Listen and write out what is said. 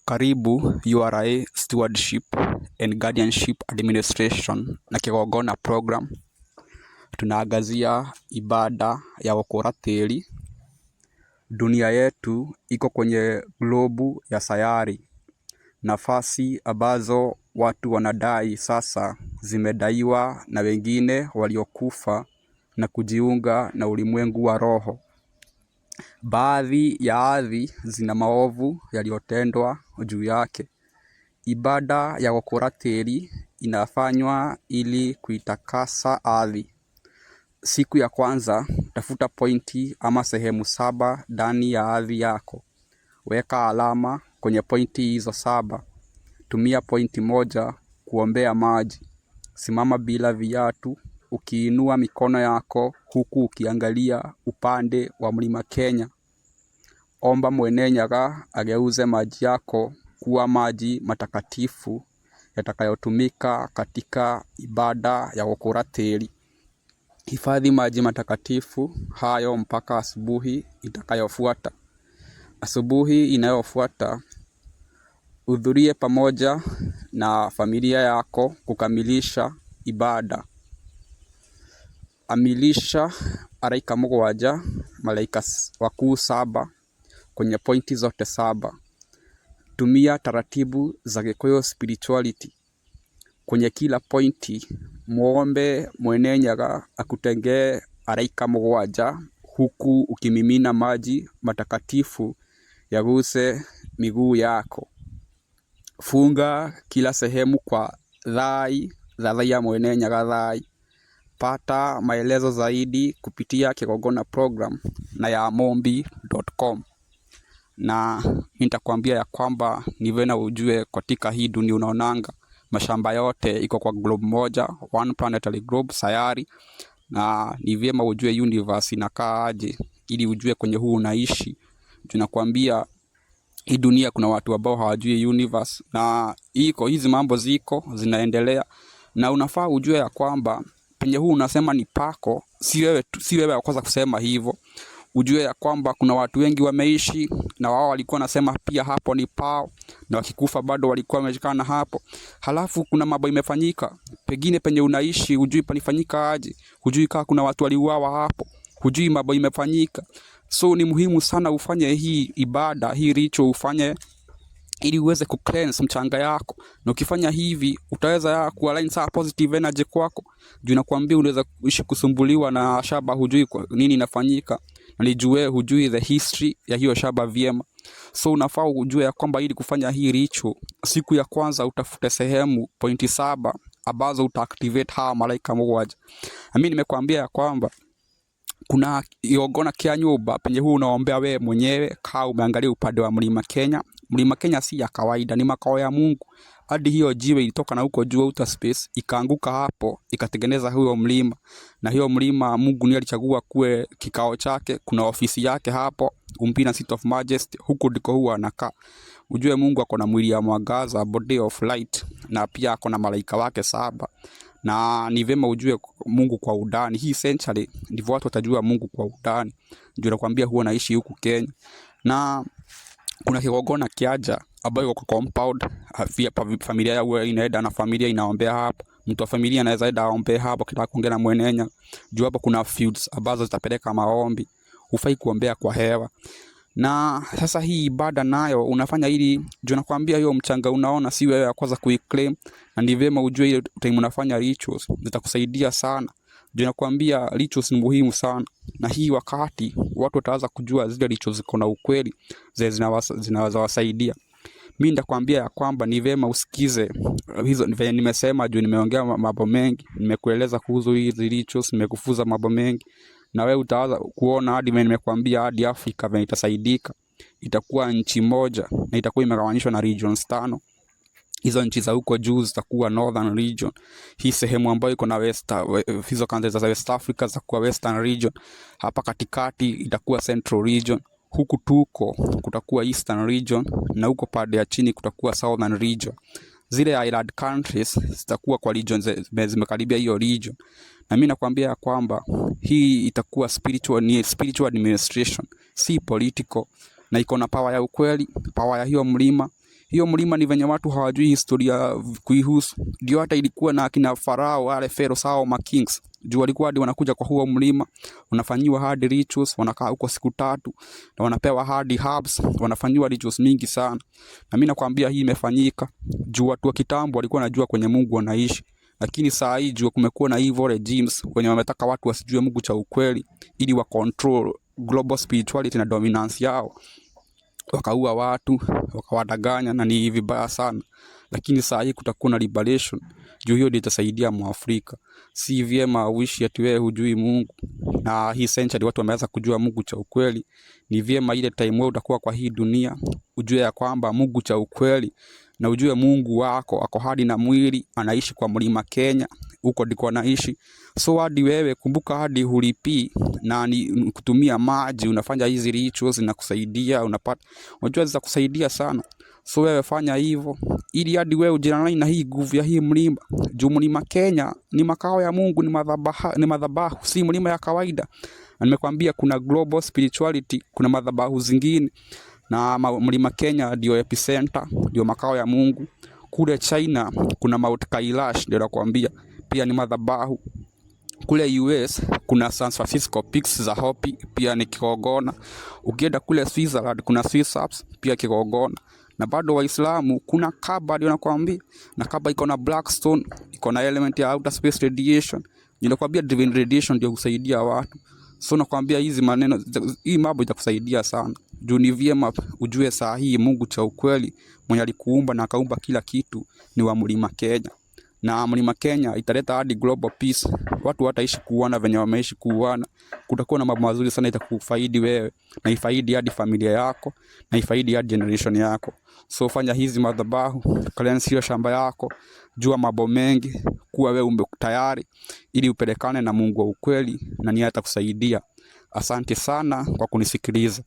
Karibu URA Stewardship and Guardianship Administration na Kigongona Program. Tunaangazia ibada ya okora tĩri. Dunia yetu iko kwenye globu ya sayari. Nafasi ambazo watu wanadai sasa zimedaiwa na wengine waliokufa na kujiunga na ulimwengu wa roho. Baadhi ya ardhi zina maovu yaliyotendwa juu yake. Ibada ya okora tĩri inafanywa ili kuitakasa ardhi. Siku ya kwanza, tafuta pointi ama sehemu 7 ndani ya ardhi yako. Weka alama kwenye pointi hizo 7. Tumia pointi moja kuombea maji. Simama bila viatu, ukiinua mikono yako huku ukiangalia upande wa mlima Kenya. Omba Mwene Nyaga ageuze maji yako kuwa maji matakatifu yatakayotumika katika ibada ya okora tĩri. Hifadhi maji matakatifu hayo mpaka asubuhi itakayofuata. Asubuhi inayofuata, hudhurie pamoja na familia yako kukamilisha ibada. Amilisha malaika 7, malaika wakuu 7 kwenye pointi zote 7. Tumia taratibu za Gikuyu spirituality. Kwenye kila pointi, muombe Mwene Nyaga akutengee malaika 7 huku ukimimina maji matakatifu yaguse miguu yako. Funga kila sehemu kwa thai ya Mwene Nyaga thai. Pata maelezo zaidi kupitia Kigongona Program na ya mombi.com. Na nitakwambia ya kwamba ni vyema ujue katika hii dunia unaonanga mashamba yote iko kwa globe moja, one planetary globe, sayari. Na ni vyema ujue universe inakaa aje ili ujue kwenye huu unaishi. Tunakwambia hii dunia kuna watu ambao hawajui universe, na hizi mambo zinaendelea, na unafaa ujue ya kwamba penye huu unasema ni pako, si wewe wa kwanza kusema hivyo. Ujue ya kwamba kuna watu wengi wameishi na wao walikuwa nasema pia hapo ni pao, na wakikufa bado walikuwa wameshikana hapo. Halafu kuna mambo imefanyika pengine penye unaishi, hujui panifanyika aje, hujui kama kuna watu waliuawa hapo, hujui mambo imefanyika. So ni muhimu sana ufanye hii ibada, hii ritual ufanye ili uweze ku-cleanse mchanga yako. Na ukifanya hivi utaweza ku-align saa positive energy kwako. Juu nakwambia unaweza kuishi kusumbuliwa na shaba, hujui kwa nini inafanyika, na nijue hujui the history ya hiyo shaba vyema. So unafaa ujue ya kwamba ili kufanya hii ritual, siku ya kwanza utafute sehemu pointi 7 ambazo uta-activate hawa malaika 7. Mimi nimekwambia ya kwamba kuna kigongona kia nyumba penye huu unaombea wewe mwenyewe kaa umeangalia upande wa mlima Kenya. Mlima Kenya si ya kawaida, ni makao ya Mungu. Hadi hiyo jiwe ilitoka na huko juu outer space ikaanguka hapo ikatengeneza huyo mlima, na hiyo mlima Mungu ndiye alichagua kuwe kikao chake. Kuna ofisi yake hapo, Umpina Seat of Majesty, huko ndiko huwa anakaa. Ujue Mungu ako na mwili ya mwangaza, body of light, na pia ako na malaika wake 7. Na ni vyema ujue Mungu kwa undani. Hii century ndivyo watu watajua Mungu kwa undani. Ndio nakwambia huwa naishi huku Kenya. Na kuna kigongona kiaja ambayo kwa compound, familia yao inaenda na familia inaombea hapo. Mtu wa familia anaweza enda aombe hapo kitaka kuongea na Mwene Nyaga. Juu hapo kuna fields ambazo zitapeleka maombi. Hufai kuombea kwa hewa. Na sasa hii ibada nayo unafanya ili juu nakwambia hiyo mchanga unaona si wewe kwanza kuiclaim, na ni vyema ujue ile time unafanya rituals zitakusaidia sana. Juu nakwambia rituals ni muhimu sana, na hii wakati watu wataanza kujua zile rituals ziko na ukweli, zinaweza wasaidia. Mimi ndakwambia ya kwamba ni vyema usikize hizo nimesema, juu nimeongea mambo mengi, nimekueleza kuhusu hizi rituals, nimekufuza mambo mengi. Na wewe utaanza kuona hadi mimi nimekwambia hadi Afrika vile itasaidika. Itakuwa nchi moja na itakuwa imegawanyishwa na regions 5. Hizo nchi za huko juu zitakuwa northern region. Hii sehemu ambayo iko na hizo countries za West Africa zitakuwa western region. Hapa katikati itakuwa central region. Huku tuko kutakuwa eastern region, na huko pande ya chini kutakuwa southern region. Zile island countries zitakuwa kwa regions zimekaribia hiyo region. Na mimi nakwambia kwamba hii itakuwa spiritual administration, si political, na iko na power ya ukweli, power ya hiyo mlima, Hiyo mlima ni venye watu hawajui historia kuihusu. Ndio hata ilikuwa na akina Farao wale pharaohs hao ma kings. Juu walikuwa hadi wanakuja kwa huo mlima, wanafanyiwa hadi rituals, wanakaa huko siku 3 na wanapewa hadi herbs, wanafanyiwa rituals mingi sana. Na mimi nakwambia hii imefanyika juu watu wa kitambo walikuwa wanajua kwenye Mungu wanaishi. Lakini saa hii juu kumekuwa na evil regimes wenye wametaka watu wasijue Mungu cha ukweli ili wa control global spirituality na dominance yao. Wakaua watu, wakawadanganya na ni vibaya sana. Lakini saa hii kutakuwa na liberation. Juu hiyo ndio itasaidia Mwafrika. Si vyema uishi ati wewe hujui Mungu. Na hii century watu wameanza kujua Mungu cha ukweli. Ni vyema ile time wewe utakuwa kwa hii dunia ujue ya kwamba Mungu cha ukweli, na ujue Mungu wako ako hadi na mwili anaishi kwa mlima Kenya, huko ndiko anaishi. So hadi wewe kumbuka, hadi hulipi na ni kutumia maji, unafanya hizi rituals na kusaidia, unajua za kusaidia sana. So wewe fanya hivyo ili hadi wewe ujirani na hii nguvu ya hii mlima. Juu mlima Kenya ni makao ya Mungu, ni madhabahu, si mlima ya kawaida. Na nimekwambia kuna global spirituality, kuna madhabahu zingine, na mlima Kenya ndio epicenter, ndio makao ya Mungu. Kule China kuna Mount Kailash, ndio nakwambia pia ni madhabahu. Kule US kuna San Francisco Peaks za Hopi, pia ni kigogona. Ukienda kule Switzerland kuna Swiss Alps, pia kigogona. Na bado Waislamu kuna Kaaba, ndio nakwambia, na Kaaba iko na black stone, iko na element ya outer space radiation. Ninakwambia divine radiation ndio husaidia watu. So nakwambia hizi maneno, hii mambo itakusaidia sana. Juu ni vyema ujue saa hii Mungu cha ukweli mwenye alikuumba na akaumba kila kitu ni wa mlima Kenya. Na mlima Kenya italeta hadi global peace. Watu wataishi kuuana venye wameishi kuuana. Kutakuwa na mambo mazuri sana itakufaidi wewe, na ifaidi hadi familia yako, na ifaidi hadi generation yako. So fanya hizi madhabahu, cleanse hiyo shamba yako, jua mambo mengi, kuwa wewe tayari ili upelekane na Mungu wa ukweli, na ni atakusaidia. Asante sana kwa kunisikiliza.